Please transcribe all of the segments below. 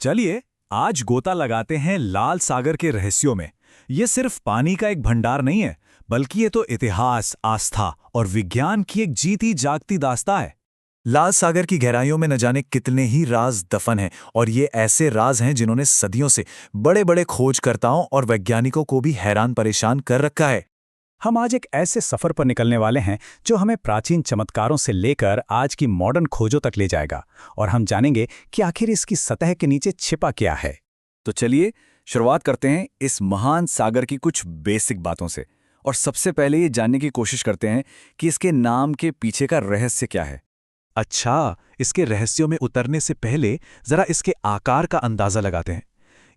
चलिए आज गोता लगाते हैं लाल सागर के रहस्यों में। ये सिर्फ पानी का एक भंडार नहीं है, बल्कि ये तो इतिहास, आस्था और विज्ञान की एक जीती जागती दास्तां है। लाल सागर की गहराइयों में न जाने कितने ही राज दफन हैं, और ये ऐसे राज हैं जिन्होंने सदियों से बड़े बड़े खोजकर्ताओं और वैज्ञानिकों को भी हैरान परेशान कर रखा है। हम आज एक ऐसे सफर पर निकलने वाले हैं जो हमें प्राचीन चमत्कारों से लेकर आज की मॉडर्न खोजों तक ले जाएगा, और हम जानेंगे कि आखिर इसकी सतह के नीचे छिपा क्या है। तो चलिए शुरुआत करते हैं इस महान सागर की कुछ बेसिक बातों से, और सबसे पहले ये जानने की कोशिश करते हैं कि इसके नाम के पीछे का रहस्य क्या है। अच्छा, इसके रहस्यों में उतरने से पहले जरा इसके आकार का अंदाजा लगाते हैं।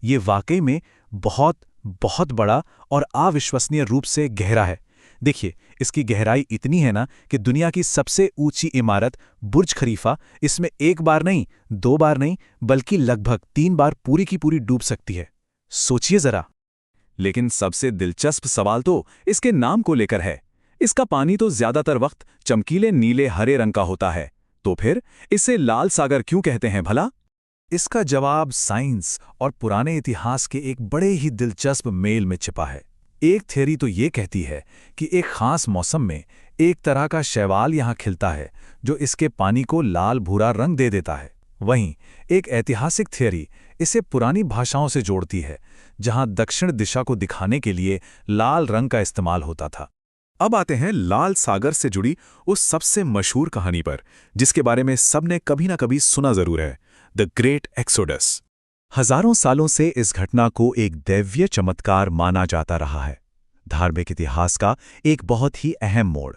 ये वाकई में बहुत बहुत बड़ा और अविश्वसनीय रूप से गहरा है। देखिए, इसकी गहराई इतनी है ना कि दुनिया की सबसे ऊंची इमारत बुर्ज खलीफा इसमें एक बार नहीं, दो बार नहीं, बल्कि लगभग 3 बार पूरी की पूरी डूब सकती है। सोचिए जरा। लेकिन सबसे दिलचस्प सवाल तो इसके नाम को लेकर है। इसका पानी तो ज्यादातर वक्त चमकीले नीले हरे रंग का होता है, तो फिर इसे लाल सागर क्यों कहते हैं भला? इसका जवाब साइंस और पुराने इतिहास के एक बड़े ही दिलचस्प मेल में छिपा है। एक थ्योरी तो ये कहती है कि एक खास मौसम में एक तरह का शैवाल यहाँ खिलता है जो इसके पानी को लाल भूरा रंग दे देता है। वहीं एक ऐतिहासिक थ्योरी इसे पुरानी भाषाओं से जोड़ती है, जहाँ दक्षिण दिशा को दिखाने के लिए लाल रंग का इस्तेमाल होता था। अब आते हैं लाल सागर से जुड़ी उस सबसे मशहूर कहानी पर, जिसके बारे में सबने कभी ना कभी सुना जरूर है, द ग्रेट एक्सोडस। हजारों सालों से इस घटना को एक दैवीय चमत्कार माना जाता रहा है। धार्मिक इतिहास का एक बहुत ही अहम मोड़,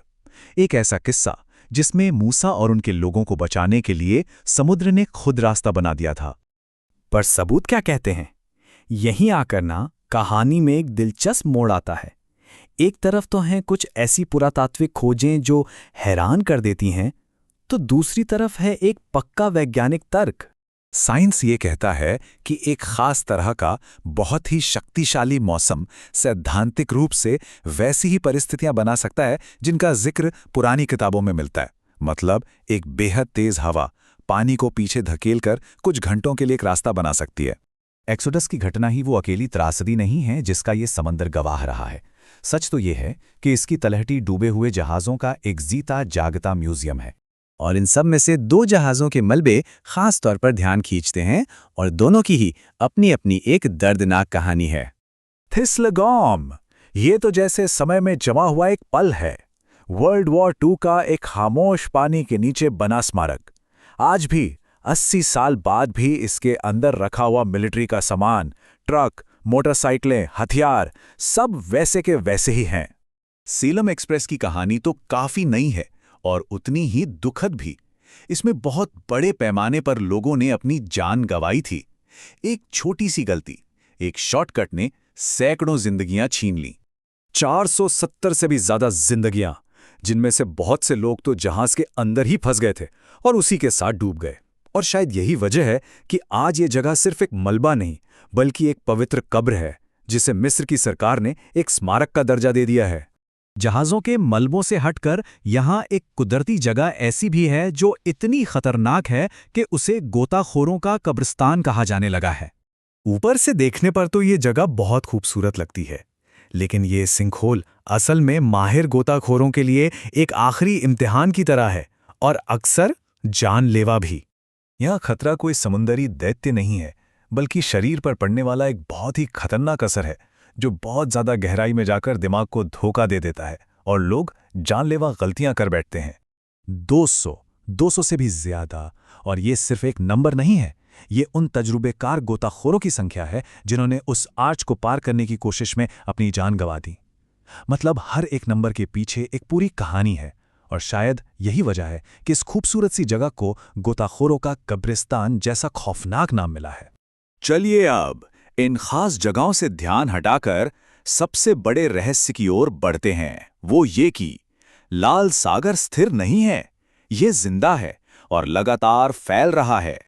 एक ऐसा किस्सा जिसमें मूसा और उनके लोगों को बचाने के लिए समुद्र ने खुद रास्ता बना दिया था। पर सबूत क्या कहते हैं? यहीं आकर ना कहानी में एक दिलचस्प मोड़ आता है। एक तरफ तो हैं कुछ ऐसी पुरातात्विक खोजें जो हैरान कर देती हैं, तो दूसरी तरफ है एक पक्का वैज्ञानिक तर्क। साइंस ये कहता है कि एक खास तरह का बहुत ही शक्तिशाली मौसम सैद्धांतिक रूप से वैसी ही परिस्थितियां बना सकता है जिनका जिक्र पुरानी किताबों में मिलता है। मतलब एक बेहद तेज हवा पानी को पीछे धकेलकर कुछ घंटों के लिए एक रास्ता बना सकती है। एक्सोडस की घटना ही वो अकेली त्रासदी नहीं है जिसका ये समंदर गवाह रहा है। सच तो ये है कि इसकी तलहटी डूबे हुए जहाज़ों का एक जीता जागता म्यूजियम है, और इन सब में से 2 जहाज़ों के मलबे खास तौर पर ध्यान खींचते हैं, और दोनों की ही अपनी अपनी एक दर्दनाक कहानी है। थिस्लगॉम, ये तो जैसे समय में जमा हुआ एक पल है। वर्ल्ड वॉर II का एक खामोश पानी के नीचे बना स्मारक। आज भी 80 साल बाद भी इसके अंदर रखा हुआ मिलिट्री का सामान, ट्रक, मोटरसाइकिलें, हथियार सब वैसे के वैसे ही हैं। सीलम एक्सप्रेस की कहानी तो काफी नई है और उतनी ही दुखद भी। इसमें बहुत बड़े पैमाने पर लोगों ने अपनी जान गंवाई थी। एक छोटी सी गलती, एक शॉर्टकट ने सैकड़ों जिंदगियां छीन लीं। 470 से भी ज्यादा जिंदगियां, जिनमें से बहुत से लोग तो जहाज के अंदर ही फंस गए थे और उसी के साथ डूब गए। और शायद यही वजह है कि आज ये जगह सिर्फ एक मलबा नहीं, बल्कि एक पवित्र कब्र है, जिसे मिस्र की सरकार ने एक स्मारक का दर्जा दे दिया है। जहाज़ों के मलबों से हटकर यहाँ एक कुदरती जगह ऐसी भी है जो इतनी खतरनाक है कि उसे गोताखोरों का कब्रिस्तान कहा जाने लगा है। ऊपर से देखने पर तो ये जगह बहुत खूबसूरत लगती है, लेकिन ये सिंखोल असल में माहिर गोताखोरों के लिए एक आखिरी इम्तिहान की तरह है, और अक्सर जानलेवा भी। यह खतरा कोई समुंदरी दैत्य नहीं है, बल्कि शरीर पर पड़ने वाला एक बहुत ही खतरनाक असर है जो बहुत ज़्यादा गहराई में जाकर दिमाग को धोखा दे देता है, और लोग जानलेवा गलतियां कर बैठते हैं। 200 से भी ज्यादा, और ये सिर्फ एक नंबर नहीं है, ये उन तजुर्बेकार गोताखोरों की संख्या है जिन्होंने उस आर्च को पार करने की कोशिश में अपनी जान गंवा दी। मतलब हर एक नंबर के पीछे एक पूरी कहानी है, और शायद यही वजह है कि इस खूबसूरत सी जगह को गोताखोरों का कब्रिस्तान जैसा खौफनाक नाम मिला है। चलिए अब इन खास जगहों से ध्यान हटाकर सबसे बड़े रहस्य की ओर बढ़ते हैं। वो ये कि लाल सागर स्थिर नहीं है, ये जिंदा है और लगातार फैल रहा है।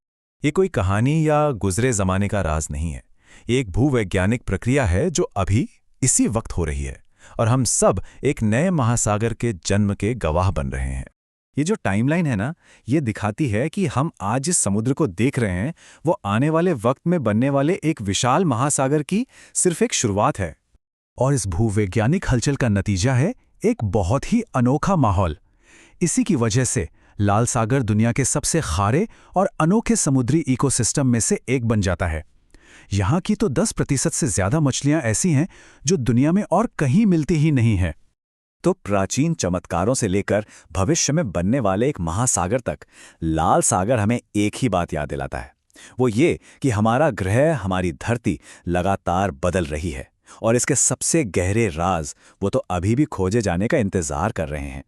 ये कोई कहानी या गुजरे जमाने का राज नहीं है, एक भूवैज्ञानिक प्रक्रिया है जो अभी इसी वक्त हो रही है, और हम सब एक नए महासागर के जन्म के गवाह बन रहे हैं। ये जो टाइमलाइन है ना, ये दिखाती है कि हम आज जिस समुद्र को देख रहे हैं वो आने वाले वक्त में बनने वाले एक विशाल महासागर की सिर्फ एक शुरुआत है। और इस भूवैज्ञानिक हलचल का नतीजा है एक बहुत ही अनोखा माहौल। इसी की वजह से लाल सागर दुनिया के सबसे खारे और अनोखे समुद्री इकोसिस्टम में से एक बन जाता है। यहाँ की तो 10% से ज्यादा मछलियां ऐसी हैं जो दुनिया में और कहीं मिलती ही नहीं हैं। तो प्राचीन चमत्कारों से लेकर भविष्य में बनने वाले एक महासागर तक, लाल सागर हमें एक ही बात याद दिलाता है, वो ये कि हमारा ग्रह, हमारी धरती लगातार बदल रही है और इसके सबसे गहरे राज वो तो अभी भी खोजे जाने का इंतजार कर रहे हैं।